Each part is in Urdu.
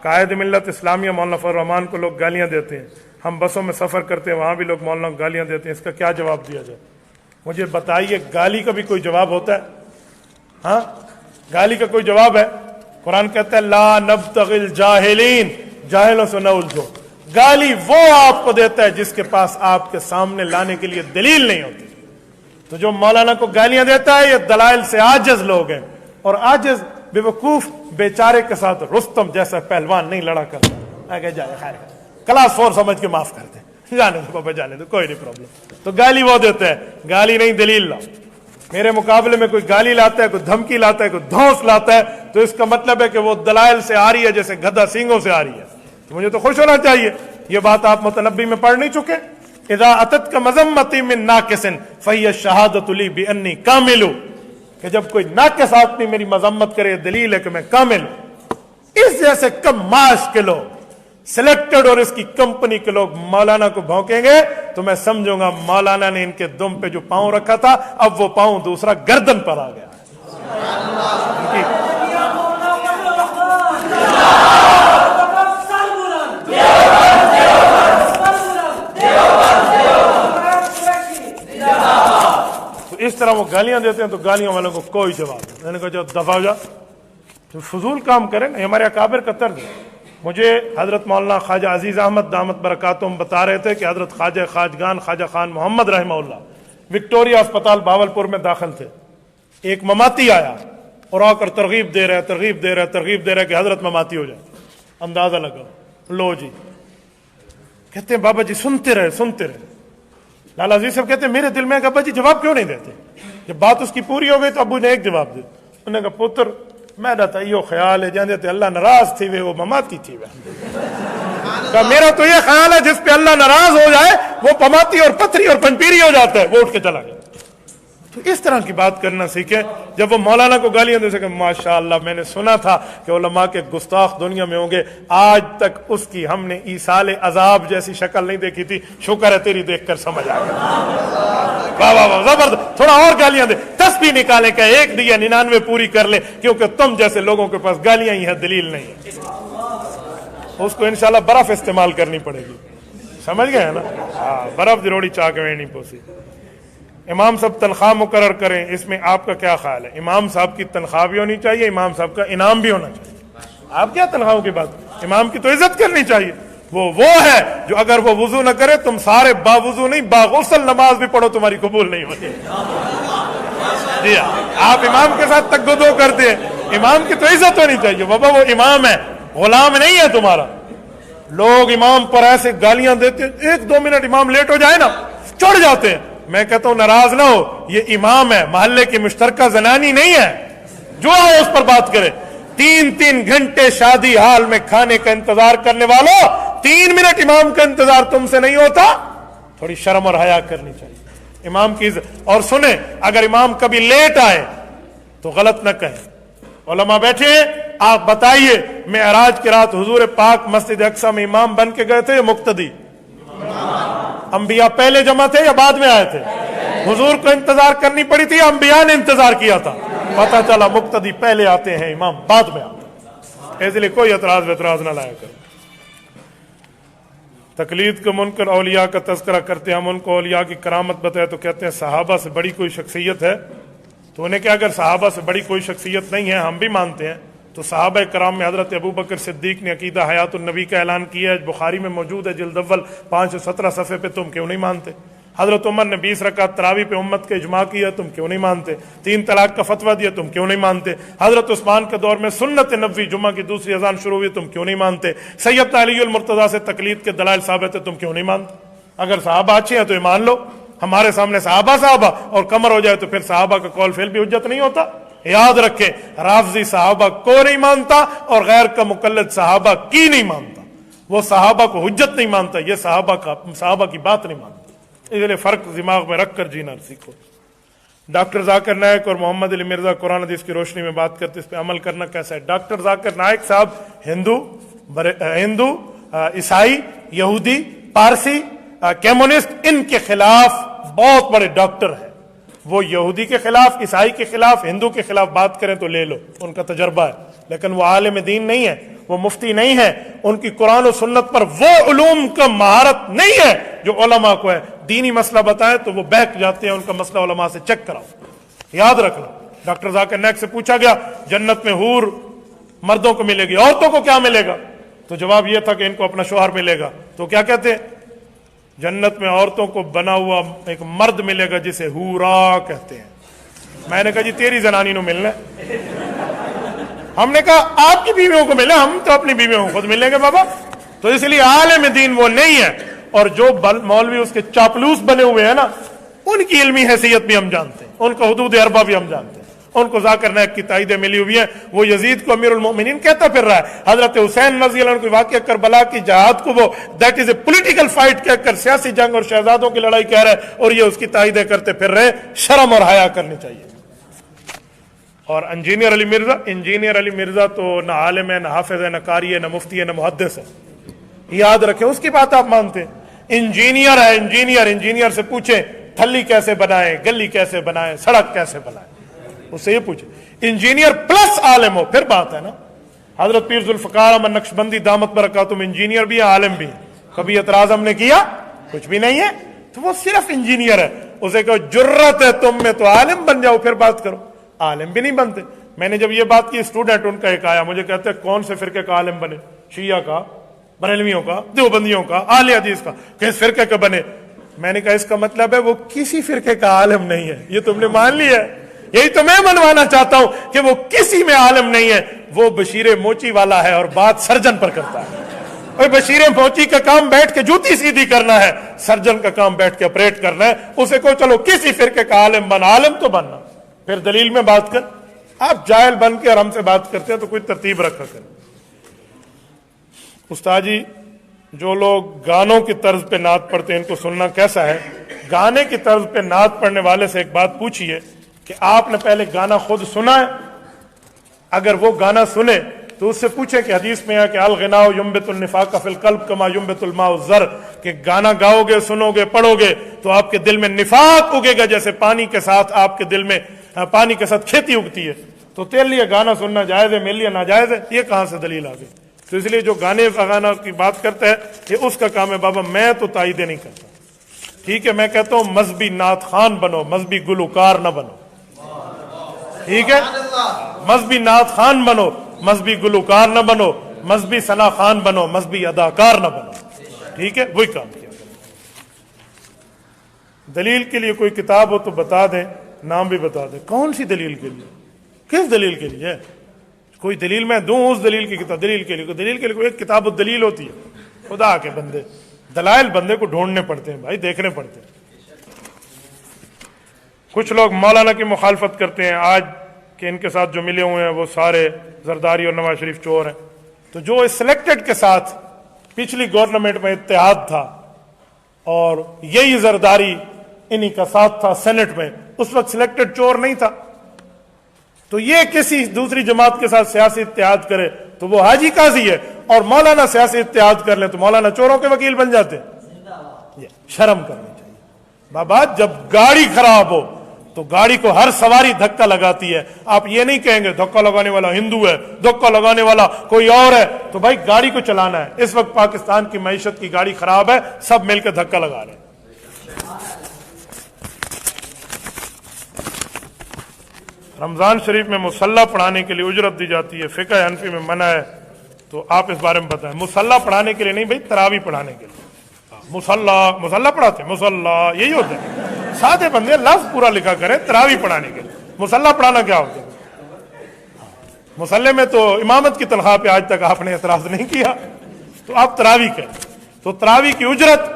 قائد ملت اسلامیہ مولانا فضل الرحمان کو لوگ گالیاں دیتے ہیں، ہم بسوں میں سفر کرتے ہیں وہاں بھی لوگ مولانا کو گالیاں دیتے ہیں، اس کا کیا جواب دیا جائے؟ مجھے بتائیے، گالی کا بھی کوئی جواب ہوتا ہے؟ ہاں، گالی کا کوئی جواب ہے؟ قرآن کہتا ہے لا نبتغی الجاہلین، جاہلوں سے نہ الجھو۔ گالی وہ آپ کو دیتا ہے جس کے پاس آپ کے سامنے لانے کے لیے دلیل نہیں ہوتی۔ تو جو مولانا کو گالیاں دیتا ہے یہ دلائل سے عاجز لوگ ہیں، اور عاجز بے وقوف بیچارے کے ساتھ رستم جیسا پہلوان نہیں لڑا کرتا۔ آگے جائے، خیر کلاس 4 سمجھ کے معاف کر دیں، جانے دو بابا، جانے دو، کوئی نہیں پرابلم۔ تو گالی وہ دیتا ہے، گالی نہیں دلیل لاؤ۔ میرے مقابلے میں کوئی گالی لاتا ہے، کوئی دھمکی لاتا ہے، کوئی دھونس لاتا ہے، تو اس کا مطلب ہے کہ وہ دلائل سے آ رہی ہے، جیسے گدھا سینگوں سے آ رہی ہے۔ تو مجھے تو خوش ہونا چاہیے۔ یہ بات آپ متنبی میں پڑھ نہیں چکے؟ اذا اتتک مذمتی من ناقص فہی الشہادۃ لی بانی کامل، کہ جب کوئی ناقص آدمی میری مذمت کرے دلیل ہے کہ میں کامل ہوں۔ اس جیسے کم معاش کے لوگ، سلیکٹڈ اور اس کی کمپنی کے لوگ مولانا کو بھونکیں گے تو میں سمجھوں گا مولانا نے ان کے دم پہ جو پاؤں رکھا تھا اب وہ پاؤں دوسرا گردن پر آ گیا۔ تو اس طرح وہ گالیاں دیتے ہیں تو گالیاں والوں کو کوئی جواب نہیں۔ میں نے کہا جو دفع ہو جا، تو فضول کام کریں نا، ہمارے اکابر کا طرز ہے۔ مجھے حضرت مولانا خواجہ عزیز احمد دامت برکاتہم بتا رہے تھے کہ حضرت خواجہ خواجگان خواجہ خان محمد رحمہ اللہ وکٹوریا اسپتال باولپور میں داخل تھے۔ ایک مماتی آیا اور آ کر ترغیب دے رہا ہے کہ حضرت مماتی ہو جائے۔ اندازہ لگاؤ، لو جی، کہتے ہیں بابا جی سنتے رہے۔ لالا عزیز صاحب کہتے ہیں میرے دل میں کہ ابا جی جواب کیوں نہیں دیتے؟ جب بات اس کی پوری ہو گئی تو ابو نے ایک جواب دیا، انہوں نے کہا پتر میں رہتا یہ خیال ہے جانے تے اللہ ناراض تھی وہ مماتی تھی۔ کہ میرا تو یہ خیال ہے جس پہ اللہ ناراض ہو جائے وہ پماتی اور پتھری اور پنپیری ہو جاتا ہے، وہ اٹھ کے چلا گیا۔ تو اس طرح کی بات کرنا سیکھیں۔ جب وہ مولانا کو گالیاں دے سکے، ماشاءاللہ میں نے سنا تھا کہ علماء کے گستاخ دنیا میں ہوں گے، آج تک اس کی ہم نے ایصال عذاب جیسی شکل نہیں دیکھی تھی، شکر ہے تیری دیکھ کر سمجھ آ گیا۔ واہ واہ واہ، زبردست، تھوڑا اور گالیاں دے، تسبیح نکالے کہ 1 دیا 99 پوری کر لے، کیونکہ تم جیسے لوگوں کے پاس گالیاں ہی ہیں، دلیل نہیں ہے۔ اس کو انشاءاللہ برف استعمال کرنی پڑے گی، سمجھ گئے نا؟ ہاں، برف دی روڑی چاہ کے نہیں پوسی۔ امام صاحب تنخواہ مقرر کریں، اس میں آپ کا کیا خیال ہے؟ امام صاحب کی تنخواہ بھی ہونی چاہیے، امام صاحب کا انعام بھی ہونا چاہیے۔ آپ کیا تنخواہوں کی بات؟ امام کی تو عزت کرنی چاہیے۔ وہ ہے جو اگر وہ وضو نہ کرے تم سارے باوضو نہیں باغسل نماز بھی پڑھو تمہاری قبول نہیں ہوتی۔ جی آپ امام کے ساتھ تگدو کرتے ہیں، امام کی تو عزت ہونی چاہیے۔ بابا وہ امام ہے، غلام نہیں ہے تمہارا۔ لوگ امام پر ایسے گالیاں دیتے ہیں، 1-2 منٹ امام لیٹ ہو جائے نا چڑھ جاتے ہیں۔ میں کہتا ہوں ناراض نہ ہو، یہ امام ہے، محلے کی مشترکہ زنانی نہیں ہے، جو ہے اس پر بات کرے۔ 3 گھنٹے شادی حال میں کھانے کا انتظار کرنے والوں، 3 منٹ امام کا انتظار تم سے نہیں ہوتا؟ تھوڑی شرم اور حیا کرنی چاہیے امام کی عزت۔ اور سنیں، اگر امام کبھی لیٹ آئے تو غلط نہ کہیں۔ علماء بیٹھے ہیں، آپ بتائیے معراج کی رات حضور پاک مسجد اقصی میں امام بن کے گئے تھے یا مقتدی؟ انبیاء پہلے جمع تھے یا بعد میں آئے تھے؟ حضور کو انتظار کرنی پڑی تھی یا انبیاء نے انتظار کیا تھا؟ پتہ چلا مقتدی پہلے آتے ہیں، امام بعد میں آتے ہیں۔ اس لیے کوئی اعتراض نہ لایا کرو۔ تقلید کا منکر اولیاء کا تذکرہ کرتے ہیں، ہم ان کو اولیاء کی کرامت بتائے تو کہتے ہیں صحابہ سے بڑی کوئی شخصیت ہے۔ تو انہیں کہ اگر صحابہ سے بڑی کوئی شخصیت نہیں ہے، ہم بھی مانتے ہیں، تو صحابہ کرام میں حضرت ابو بکر صدیق نے عقیدہ حیات النبی کا اعلان کیا ہے، بخاری میں موجود ہے، جلد اول 517 صفحے پہ، تم کیوں نہیں مانتے؟ حضرت عمر نے 20 رکعت تراویح پہ امت کے اجماع کیا، تم کیوں نہیں مانتے؟ 3 طلاق کا فتویٰ دیا، تم کیوں نہیں مانتے؟ حضرت عثمان کے دور میں سنت نبوی جمعہ کی دوسری اذان شروع ہوئی، تم کیوں نہیں مانتے؟ سیدنا علی المرتضیٰ سے تقلید کے دلائل ثابت ہے، تم کیوں نہیں مانتے؟ اگر صحابہ اچھے ہیں تو ایمان لو، ہمارے سامنے صحابہ اور کمر ہو جائے تو پھر صحابہ کا قول فعل بھی حجت نہیں ہوتا۔ یاد رکھیں، رافضی صحابہ کو نہیں مانتا اور غیر کا مقلد صحابہ کی نہیں مانتا، وہ صحابہ کو حجت نہیں مانتا، یہ صحابہ کی بات نہیں مانتا۔ اس لیے فرق دماغ میں رکھ کر جینا سیکھو۔ ڈاکٹر ذاکر نائک اور محمد علی مرزا قرآن حدیث کی روشنی میں بات کرتے، اس پہ عمل کرنا کیسا ہے؟ ڈاکٹر ذاکر نائک صاحب ہندو، عیسائی، یہودی، پارسی، کمیونسٹ، ان کے خلاف بہت بڑے ڈاکٹر ہیں، وہ یہودی کے خلاف، عیسائی کے خلاف، ہندو کے خلاف بات کریں تو لے لو، ان کا تجربہ ہے، لیکن وہ عالم دین نہیں ہے، وہ مفتی نہیں ہے، ان کی قرآن و سنت پر وہ علوم کا مہارت نہیں ہے جو علماء کو ہے۔ دینی مسئلہ بتائے تو وہ بہک جاتے ہیں، ان کا مسئلہ علماء سے چیک کراؤ۔ یاد رکھنا، ڈاکٹر ذاکر نائک سے پوچھا گیا جنت میں حور مردوں کو ملے گی، عورتوں کو کیا ملے گا؟ تو جواب یہ تھا کہ ان کو اپنا شوہر ملے گا۔ تو کیا کہتے ہیں؟ جنت میں عورتوں کو بنا ہوا ایک مرد ملے گا جسے حورا کہتے ہیں۔ میں نے کہا جی تیری زنانی نو ملنا ہے۔ ہم نے کہا آپ کی بیویوں کو ملے، ہم تو اپنی بیویوں کو خود ملیں گے بابا۔ تو اس لیے عالم دین وہ نہیں ہے، اور جو مولوی اس کے چاپلوس بنے ہوئے ہیں نا، ان کی علمی حیثیت بھی ہم جانتے ہیں، ان کا حدود اربا بھی ہم جانتے ہیں، ان کو ذاکر نائک کی تائیدیں ملی ہوئی ہیں۔ وہ یزید کو امیر المؤمنین کہتا پھر رہا ہے، حضرت حسین رضی اللہ عنہ کو واقعہ کربلا کی جہاد کو وہ that is a political fight کہہ کر سیاسی جنگ اور شہزادوں کی لڑائی کہہ رہا ہے، اور یہ اس کی تائیدیں کرتے پھر رہے۔ شرم اور حیا کرنی چاہیے۔ اور انجینئر علی مرزا تو نہ عالم ہے، نہ حافظ ہے، نہ قاری ہے، نہ مفتی ہے، نہ محدث ہے، یاد رکھیں، اس کی بات آپ مانتے ہیں۔ انجینئر ہے، انجینئر سے پوچھیں تھلی کیسے بنائیں، گلی کیسے بنائیں، سڑک کیسے بنائیں، اس سے یہ پوچھیں۔ انجینئر پلس عالم ہو پھر بات ہے نا۔ حضرت پیر ذوالفقار احمد نقشبندی دامت برکاتہم انجینئر بھی ہے، عالم بھی ہے، کبھی اعتراض ہم نے کیا؟ کچھ بھی نہیں ہے، تو وہ صرف انجینئر ہے۔ اسے کہو جرت ہے تم میں تو عالم بن جاؤ، پھر بات کرو۔ عالم بھی نہیں بنتے۔ میں نے جب یہ بات کی، اسٹوڈنٹ ان کا ایک آیا، مجھے کہتے ہیں کون سے فرقے کا عالم بنے؟ شیعہ کا، بریلویوں کا، دیوبندیوں کا، اہل حدیث کا، کس فرقے کا بنے؟ میں نے کہا اس کا مطلب ہے وہ کسی فرقے کا عالم نہیں ہے، یہ تم نے مان لیا ہے۔ یہی تو میں منوانا چاہتا ہوں کہ وہ کسی میں عالم نہیں ہے، وہ بشیر موچی والا ہے اور بات سرجن پر کرتا ہے۔ اور بشیر موچی کا کام بیٹھ کے جوتی سیدھی کرنا ہے، سرجن کا کام بیٹھ کے آپریٹ کرنا ہے۔ اسے کو چلو کسی فرقے کا عالم بن، عالم تو بننا، پھر دلیل میں بات کر۔ آپ جاہل بن کے اور ہم سے بات کرتے ہیں تو کوئی ترتیب رکھا کریں۔ استاد جی، جو لوگ گانوں کی طرز پہ نعت پڑھتے ہیں ان کو سننا کیسا ہے؟ گانے کی طرز پہ نعت پڑھنے والے سے ایک بات پوچھیے کہ آپ نے پہلے گانا خود سنا ہے؟ اگر وہ گانا سنے تو اس سے پوچھیں کہ حدیث میں ہے کہ الغناء ينبت النفاق فی القلب کما ينبت الماء الزر، کہ گانا گاؤ گے، سنو گے، پڑھو گے تو آپ کے دل میں نفاق اگے گا، جیسے پانی کے ساتھ آپ کے دل میں پانی کے ساتھ کھیتی اگتی ہے۔ تو تیرے لیے گانا سننا جائز ہے، میرے لیے ناجائز ہے؟ یہ کہاں سے دلیل آ گئی؟ تو اس لیے جو گانے فغانہ کی بات کرتا ہے یہ اس کا کام ہے بابا، میں تو تائید نہیں کرتا۔ ٹھیک ہے، میں کہتا ہوں مذہبی نعت خوان بنو، مذہبی گلوکار نہ بنو۔ ٹھیک ہے، مذہبی نعت خوان بنو، مذہبی گلوکار نہ بنو، مذہبی ثنا خوان بنو، مذہبی اداکار نہ بنو۔ ٹھیک ہے، وہی کام کیا۔ دلیل کے لیے کوئی کتاب ہو تو بتا دیں، نام بھی بتا دیں۔ کون سی دلیل کے لیے؟ کس دلیل کے لیے؟ کوئی دلیل میں دوں اس دلیل کی کتاب؟ دلیل کے لیے کوئی ایک کتاب الدلیل ہوتی ہے۔ خدا کے بندے، دلائل بندے کو ڈھونڈنے پڑتے ہیں بھائی، دیکھنے پڑتے ہیں۔ کچھ لوگ مولانا کی مخالفت کرتے ہیں آج کہ ان کے ساتھ جو ملے ہوئے ہیں وہ سارے زرداری اور نواز شریف چور ہیں۔ تو جو سلیکٹڈ کے ساتھ پچھلی گورنمنٹ میں اتحاد تھا اور یہی زرداری انہی کا ساتھ تھا سینٹ میں، اس وقت سلیکٹڈ چور نہیں تھا۔ تو یہ کسی دوسری جماعت کے ساتھ سیاسی اتحاد کرے تو وہ حاجی قاضی ہے، اور مولانا سیاسی اتحاد کر لیں تو مولانا چوروں کے وکیل بن جاتے ہیں۔ یہ شرم کرنی چاہیے بابا۔ جب گاڑی خراب ہو تو گاڑی کو ہر سواری دھکا لگاتی ہے، آپ یہ نہیں کہیں گے دھکا لگانے والا ہندو ہے، دھکا لگانے والا کوئی اور ہے۔ تو بھائی گاڑی کو چلانا ہے۔ اس وقت پاکستان کی معیشت کی گاڑی خراب ہے، سب مل کے دھکا لگا رہے ہیں۔ رمضان شریف میں مصلی پڑھانے کے لیے اجرت دی جاتی ہے، فقہ حنفی میں منع ہے، تو آپ اس بارے میں بتائیں۔ مصلی پڑھانے کے لیے نہیں بھائی، تراویح پڑھانے کے لیے۔ مصلی پڑھاتے ہیں، مصلی یہی ہوتا ہے، سادے بندے لفظ پورا لکھا کریں، تراویح پڑھانے کے لیے۔ مصلی پڑھانا کیا ہوتا ہے؟ مصلی میں تو امامت کی تنخواہ پہ آج تک آپ نے اعتراض نہیں کیا، تو آپ تراویح کریں۔ تو تراویح کی اجرت،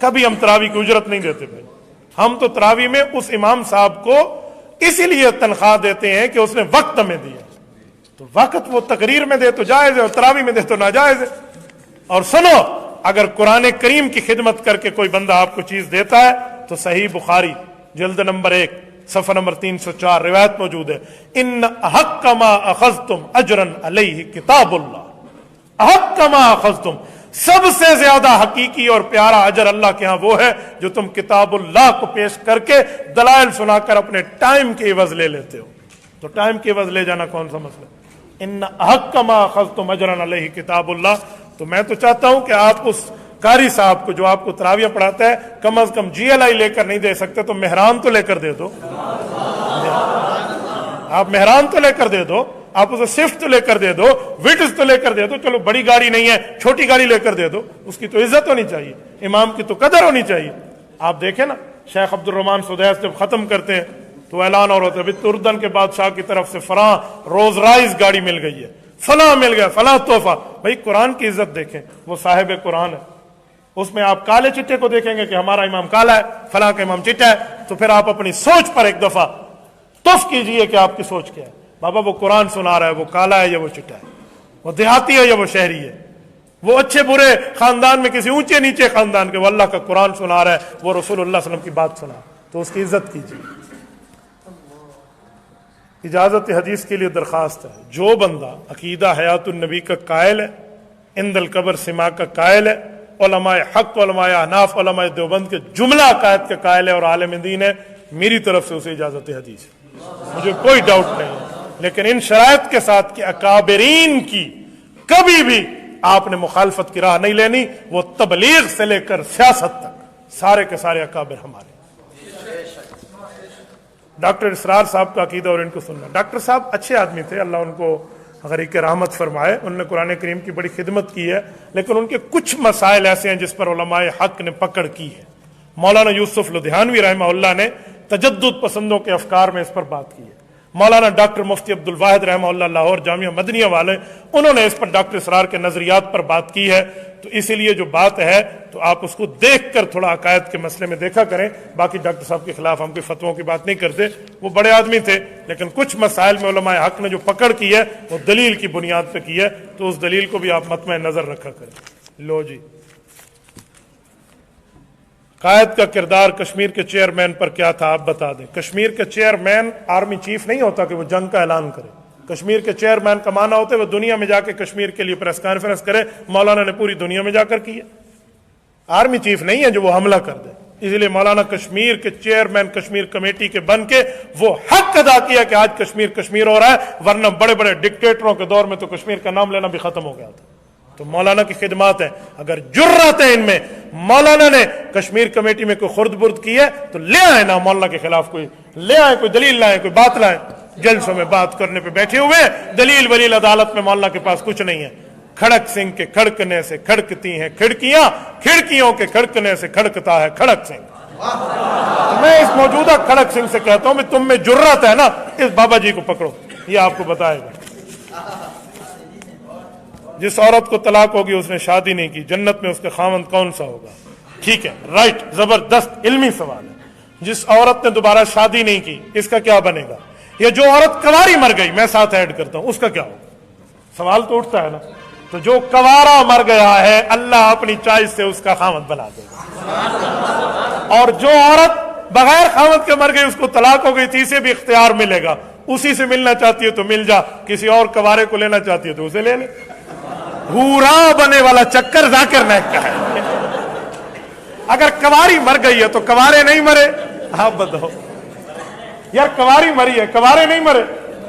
کبھی ہم تراویح کی اجرت نہیں دیتے بھائی۔ ہم تو تراویح میں اس امام صاحب کو اسی لیے تنخواہ دیتے ہیں کہ اس نے وقت ہمیں دیا، تو وقت وہ تقریر میں دے تو جائز ہے اور تراویح میں دے تو ناجائز ہے۔ اور سنو، اگر قرآن کریم کی خدمت کر کے کوئی بندہ آپ کو چیز دیتا ہے تو صحیح بخاری جلد نمبر 1 صفحہ نمبر 304 روایت موجود ہے، ان احق ما اخذتم اجرا علیہ کتاب اللہ، احق ما اخذتم، سب سے زیادہ حقیقی اور پیارا اجر اللہ کے ہاں وہ ہے جو تم کتاب اللہ کو پیش کر کے دلائل سنا کر اپنے ٹائم کے عوض لے لیتے ہو. تو ٹائم کے عوض لے جانا کون سا مسئلہ؟ ان حق ما اخذتم اجرا علیہ کتاب اللہ. تو میں تو چاہتا ہوں کہ آپ اس قاری صاحب کو جو آپ کو تراویح پڑھاتا ہے کم از کم جی ایل آئی لے کر نہیں دے سکتے تو مہران تو لے کر دے دو. آپ مہران تو لے کر دے دو, آپ اسے سوئفٹ تو لے کر دے دو, وٹز تو لے کر دے دو. چلو بڑی گاڑی نہیں ہے, چھوٹی گاڑی لے کر دے دو. اس کی تو عزت ہونی چاہیے, امام کی تو قدر ہونی چاہیے. آپ دیکھیں نا شیخ عبد الرحمان سدیس جب ختم کرتے ہیں تو اعلان اور ہوتا ہے اردن کے بادشاہ کی طرف سے فلاں روز رائز گاڑی مل گئی ہے, فلاں مل گیا, فلاں تحفہ. بھائی قرآن کی عزت دیکھیں, وہ صاحب قرآن ہے. اس میں آپ کالے چٹے کو دیکھیں گے کہ ہمارا امام کالا ہے, فلاں کا امام چٹا ہے, تو پھر آپ اپنی سوچ پر ایک دفعہ تف کیجئے کہ آپ کی سوچ کیا ہے. بابا وہ قرآن سنا رہا ہے, وہ کالا ہے یا وہ چٹا ہے, وہ دیہاتی ہے یا وہ شہری ہے, وہ اچھے برے خاندان میں کسی اونچے نیچے خاندان کے, وہ اللہ کا قرآن سنا رہا ہے, وہ رسول اللہ صلی اللہ علیہ وسلم کی بات سنا, تو اس کی عزت کیجیے. اجازت حدیث کے لیے درخواست ہے, جو بندہ عقیدہ حیات النبی کا قائل ہے, عند القبر سما کا قائل ہے, علماء حق, علماء احناف, علماء دیوبند کے جملہ عقائد کا قائل ہے اور عالم دین ہے, میری طرف سے اسے اجازت حدیث ہے, مجھے کوئی ڈاؤٹ نہیں ہے. لیکن ان شرائط کے ساتھ کہ اکابرین کی کبھی بھی آپ نے مخالفت کی راہ نہیں لینی. وہ تبلیغ سے لے کر سیاست تک سارے کے سارے اکابر ہمارے. ڈاکٹر اسرار صاحب کا عقیدہ اور ان کو سننا. ڈاکٹر صاحب اچھے آدمی تھے, اللہ ان کو غریق رحمت فرمائے. انہوں نے قرآن کریم کی بڑی خدمت کی ہے, لیکن ان کے کچھ مسائل ایسے ہیں جس پر علماء حق نے پکڑ کی ہے. مولانا یوسف لدھیانوی رحمہ اللہ نے تجدد پسندوں کے افکار میں اس پر بات کی ہے. مولانا ڈاکٹر مفتی عبد الواحد رحمہ اللہ لاہور جامعہ مدنیہ والے, انہوں نے اس پر ڈاکٹر اسرار کے نظریات پر بات کی ہے. تو اسی لیے جو بات ہے تو آپ اس کو دیکھ کر تھوڑا عقائد کے مسئلے میں دیکھا کریں. باقی ڈاکٹر صاحب کے خلاف ہم کوئی فتووں کی بات نہیں کرتے, وہ بڑے آدمی تھے, لیکن کچھ مسائل میں علماء حق نے جو پکڑ کی ہے وہ دلیل کی بنیاد پہ کی ہے, تو اس دلیل کو بھی آپ مطمئن نظر رکھا کریں. لو جی, قائد کا کردار کشمیر کے چیئرمین پر کیا تھا آپ بتا دیں. کشمیر کے چیئرمین آرمی چیف نہیں ہوتا کہ وہ جنگ کا اعلان کرے. کشمیر کے چیئرمین کا معنی ہوتا ہے وہ دنیا میں جا کے کشمیر کے لیے پریس کانفرنس کرے. مولانا نے پوری دنیا میں جا کر کی ہے. آرمی چیف نہیں ہے جو وہ حملہ کر دے. اسی لیے مولانا کشمیر کے چیئرمین کشمیر کمیٹی کے بن کے وہ حق ادا کیا کہ آج کشمیر کشمیر ہو رہا ہے, ورنہ بڑے بڑے ڈکٹیٹروں کے دور میں تو کشمیر کا نام لینا بھی ختم ہو گیا تھا. تو مولانا کی خدمات ہیں. اگر جرات ہے ان میں, مولانا نے کشمیر کمیٹی میں کوئی خرد برد کی ہے تو لے آئے نا مولانا کے خلاف, کوئی لے آئے, کوئی دلیل لائیں, کوئی بات لائیں. جلسوں میں بات کرنے پہ بیٹھے ہوئے, دلیل ولیل عدالت میں مولانا کے پاس کچھ نہیں ہے. کھڑک سنگھ کے کھڑکنے سے کھڑکتی ہیں کھڑکیاں, کھڑکیوں کے کھڑکنے سے کھڑکتا ہے کھڑک سنگھ. میں اس موجودہ کھڑک سنگھ سے کہتا ہوں تم میں جرات ہے نا, اس بابا جی کو پکڑو, یہ آپ کو بتائے گا. جس عورت کو طلاق ہوگی اس نے شادی نہیں کی, جنت میں اس کا خاوند کون سا ہوگا؟ ٹھیک ہے, رائٹ, زبردست علمی سوال ہے. جس عورت نے دوبارہ شادی نہیں کی اس کا کیا بنے گا؟ یا جو عورت کنواری مر گئی, میں ساتھ ایڈ کرتا ہوں, اس کا کیا ہوگا؟ سوال تو اٹھتا ہے نا. تو جو کنوارا مر گیا ہے اللہ اپنی چوائس سے اس کا خاوند بنا دے گا, اور جو عورت بغیر خاوند کے مر گئی اس کو طلاق ہو گئی تھی, اسے بھی اختیار ملے گا. اسی سے ملنا چاہتی ہے تو مل جا, کسی اور کنوارے کو لینا چاہتی ہے تو اسے لے لے. ہورا بنے والا چکر ذاکر نائک کا ہے. اگر کنواری مر گئی ہے تو کنوارے نہیں مرے, آپ بتاؤ یار, کنواری مری ہے کنوارے نہیں مرے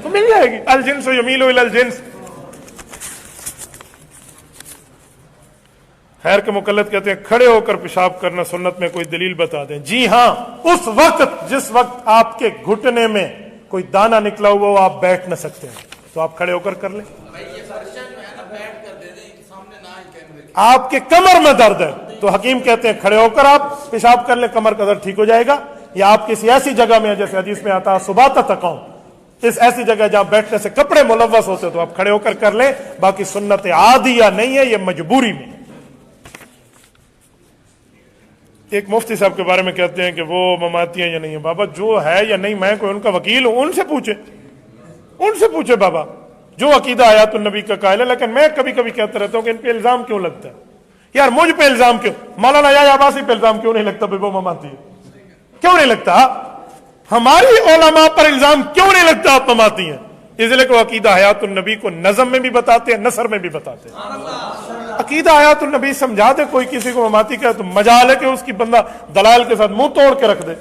تو مل جائے گی. الجنس یمیل الی الجنس. خیر کے مقلد کہتے ہیں کھڑے ہو کر پیشاب کرنا سنت میں کوئی دلیل بتا دیں. جی ہاں, اس وقت جس وقت آپ کے گھٹنے میں کوئی دانہ نکلا ہوا ہو, آپ بیٹھ نہ سکتے ہیں تو آپ کھڑے ہو کر کر لیں. آپ کے کمر میں درد ہے تو حکیم کہتے ہیں کھڑے ہو کر آپ پیشاب کر لیں, کمر کا درد ٹھیک ہو جائے گا. یا آپ کسی ایسی جگہ میں, جیسے حدیث میں آتا سباتا تقوم, اس ایسی جگہ جہاں بیٹھنے سے کپڑے ملوث ہوتے تو آپ کھڑے ہو کر کر لیں. باقی سنت عادیہ نہیں ہے, یہ مجبوری میں. ایک مفتی صاحب کے بارے میں کہتے ہیں کہ وہ مماتی ہیں یا نہیں ہے. بابا جو ہے یا نہیں, میں کوئی ان کا وکیل ہوں, ان سے پوچھے بابا, جو عقیدہ حیات النبی کا قائل ہے. لیکن میں کبھی کبھی کہتا رہتا ہوں کہ ان پہ الزام کیوں لگتا ہے یار, مجھ پہ الزام کیوں, مولانا یا عباسی پہ الزام کیوں نہیں لگتا وہ مماتی ہے, کیوں نہیں لگتا؟ ہماری علماء پر الزام کیوں نہیں لگتا آپ مماتی ہیں؟ اس لیے کہ عقیدہ حیات النبی کو نظم میں بھی بتاتے ہیں, نثر میں بھی بتاتے ہیں. عقیدہ آیات النبی سمجھا دے کوئی کسی کو مماتی کا تو مجال ہے کہ اس کی بندہ دلال کے ساتھ منہ توڑ کے رکھ دے.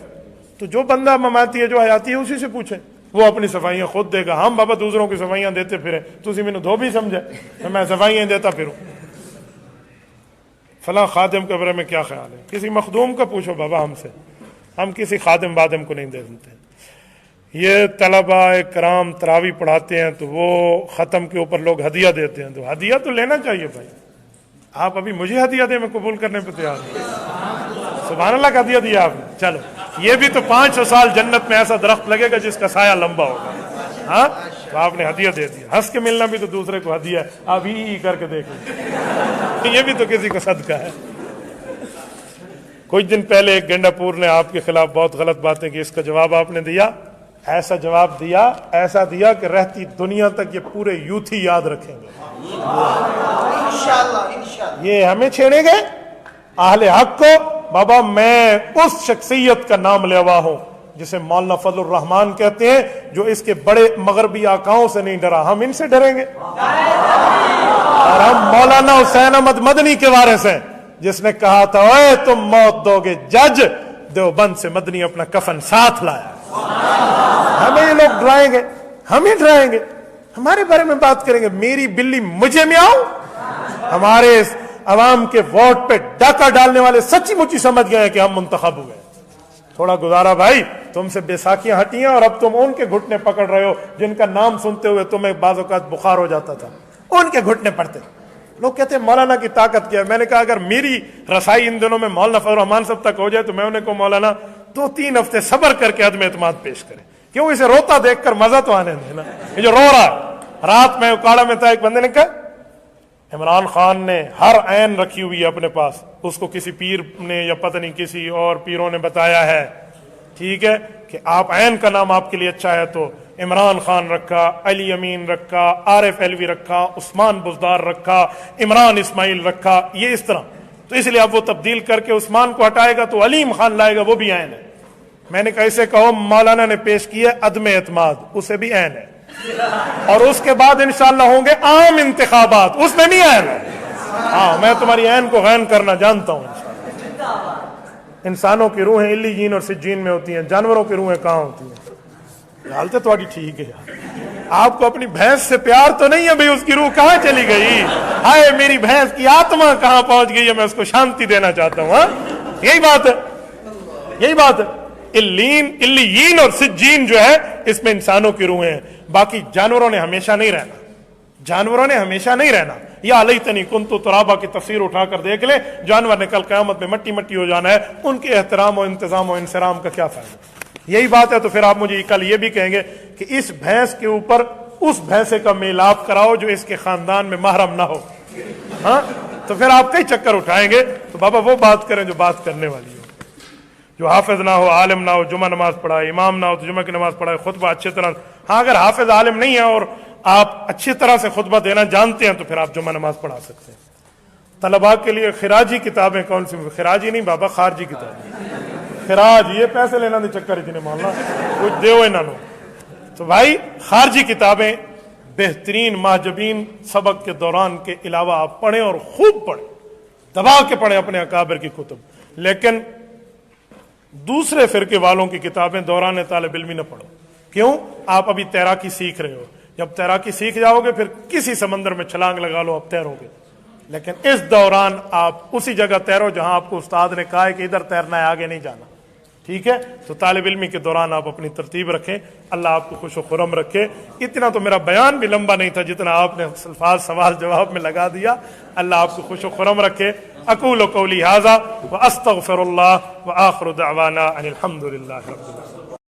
تو جو بندہ مماتی ہے جو حیاتی ہے اسی سے پوچھے, وہ اپنی صفائیاں خود دے گا. ہم بابا دوسروں کی صفائیاں دیتے پھرے, تسی مینوں دھوبی سمجھے میں صفائیاں دیتا پھروں. فلاں خادم کے بارے میں کیا خیال ہے, کسی مخدوم کا پوچھو بابا ہم سے, ہم کسی خادم بادم کو نہیں دے دیتے. یہ طلبہ کرام تراوی پڑھاتے ہیں تو وہ ختم کے اوپر لوگ ہدیہ دیتے ہیں, تو ہدیہ تو لینا چاہیے بھائی. آپ ابھی مجھے ہدیہ دیں, میں قبول کرنے پہ تیار ہوں. سبحان اللہ کا ہدیہ دیا آپ نے, چلو یہ بھی تو 500 سال جنت میں ایسا درخت لگے گا جس کا سایہ لمبا ہوگا. ہاں تو آپ نے ہدیہ دے دیا. ہنس کے ملنا بھی تو دوسرے کو ہدیہ ہے, آپ ہی کر کے دیکھیں, یہ بھی تو کسی کو صدقہ ہے. کچھ دن پہلے ایک گنڈا پور نے آپ کے خلاف بہت غلط باتیں کی, اس کا جواب آپ نے دیا, ایسا جواب دیا, ایسا دیا کہ رہتی دنیا تک یہ پورے یوتھ ہی یاد رکھیں گے. یہ ہمیں چھیڑیں گے اہل حق کو. بابا میں اس شخصیت کا نام لیوا ہوں جسے مولانا فضل الرحمان کہتے ہیں, جو اس کے بڑے مغربی آقاؤں سے نہیں ڈرا, ہم ان سے ڈریں گے. اور ہم مولانا حسین احمد مدنی کے وارث ہیں جس نے کہا تھا اوے تم موت دو گے جج, دیوبند سے مدنی اپنا کفن ساتھ لایا. ہمیں یہ لوگ ڈرائیں گے, ہم ہی ڈرائیں گے, ہمارے بارے میں بات کریں گے. میری بلی مجھے میں آؤں. ہمارے عوام کے ووٹ پہ ڈاکہ ڈالنے والے سچی مچی سمجھ گئے کہ ہم منتخب ہوئے. تھوڑا گزارا بھائی, تم سے بیساکیاں ہٹی ہیں اور اب تم ان کے گھٹنے پکڑ رہے ہو جن کا نام سنتے ہوئے تمہیں بعض اوقات بخار ہو جاتا تھا, ان کے گھٹنے پڑتے. لوگ کہتے ہیں مولانا کی طاقت کیا ہے. میں نے کہا اگر میری رسائی ان دنوں میں مولانا فضل الرحمان صاحب تک ہو جائے تو میں انہیں کو مولانا 2-3 ہفتے صبر کر کے عدم اعتماد پیش کرے. کیوں, اسے روتا دیکھ کر مزہ تو آنے دے نا. یہ جو رو رہا, رات میں اکاڑا میں تھا, ایک بندے نے کہا عمران خان نے ہر عین رکھی ہوئی ہے اپنے پاس, اس کو کسی پیر نے یا پتہ نہیں کسی اور پیروں نے بتایا ہے, ٹھیک ہے, کہ آپ عین کا نام آپ کے لیے اچھا ہے, تو عمران خان رکھا, علی امین رکھا, عارف علوی رکھا, عثمان بزدار رکھا, عمران اسماعیل رکھا, یہ اس طرح. تو اس لیے اب وہ تبدیل کر کے عثمان کو ہٹائے گا تو علیم خان لائے گا, وہ بھی عین ہے. میں نے کہا اسے کہو مولانا نے پیش کیا عدم اعتماد, اسے بھی عین ہے, اور اس کے بعد انشاءاللہ ہوں گے عام انتخابات, اس میں بھی عین ہے. ہاں میں تمہاری عین کو غین کرنا جانتا ہوں. انسانوں کی روحیں علیین اور سجین میں ہوتی ہیں, جانوروں کی روحیں کہاں ہوتی ہیں؟ حالت تھوڑی ٹھیک ہے یار. آپ کو اپنی بھینس سے پیار تو نہیں ہے بھئی, اس کی روح کہاں چلی گئی؟ ہائے میری بھینس کی آتما کہاں پہنچ گئی ہے, میں اس کو شانتی دینا چاہتا ہوں. ہاں یہی بات ہے, یہی بات ہے. علیین اور سجین جو ہے اس میں انسانوں کی روحیں ہیں, باقی جانوروں نے ہمیشہ نہیں رہنا, جانوروں نے ہمیشہ نہیں رہنا. یا لیتنی کنت ترابا کی تفسیر اٹھا کر دیکھ لے, جانور نے کل قیامت میں مٹی مٹی ہو جانا ہے, ان کے احترام و انتظام و انصرام کا کیا فائدہ؟ یہی بات ہے. تو پھر آپ مجھے کل یہ بھی کہیں گے کہ اس بھینس کے اوپر اس بھینسے کا میلاب کراؤ جو اس کے خاندان میں محرم نہ ہو. ہاں تو پھر آپ کئی چکر اٹھائیں گے. تو بابا وہ بات کریں جو بات کرنے والی ہو, جو حافظ نہ ہو, عالم نہ ہو, جمعہ نماز پڑھائے, امام نہ ہو تو جمعہ کی نماز پڑھائے, خطبہ اچھی طرح. ہاں اگر حافظ عالم نہیں ہے اور آپ اچھی طرح سے خطبہ دینا جانتے ہیں تو پھر آپ جمعہ نماز پڑھا سکتے ہیں. طلباء کے لیے خراجی کتابیں کون سی؟ خراجی نہیں بابا, خارجی کتابیں. خراج یہ پیسے لینا دے چکر اتنے ماننا کچھ دیو انہوں نے. تو بھائی خارجی کتابیں بہترین ماجبین سبق کے دوران کے علاوہ آپ پڑھیں اور خوب پڑھیں, دبا کے پڑھیں اپنے اکابر کی کتب. لیکن دوسرے فرقے والوں کی کتابیں دوران طالب علمی نہ پڑھو. کیوں؟ آپ ابھی تیراکی سیکھ رہے ہو, جب تیراکی سیکھ جاؤ گے پھر کسی سمندر میں چھلانگ لگا لو, آپ تیرو گے. لیکن اس دوران آپ اسی جگہ تیرو جہاں آپ کو استاد نے کہا ہے کہ ادھر تیرنا ہے, آگے نہیں جانا. ٹھیک ہے, تو طالب علمی کے دوران آپ اپنی ترتیب رکھیں, اللہ آپ کو خوش و خرم رکھے. اتنا تو میرا بیان بھی لمبا نہیں تھا جتنا آپ نے الفاظ سوال جواب میں لگا دیا. اللہ آپ کو خوش و خرم رکھے. اقول قولی ھذا واستغفر اللہ وآخر دعوانا ان الحمد للہ رب العالمین.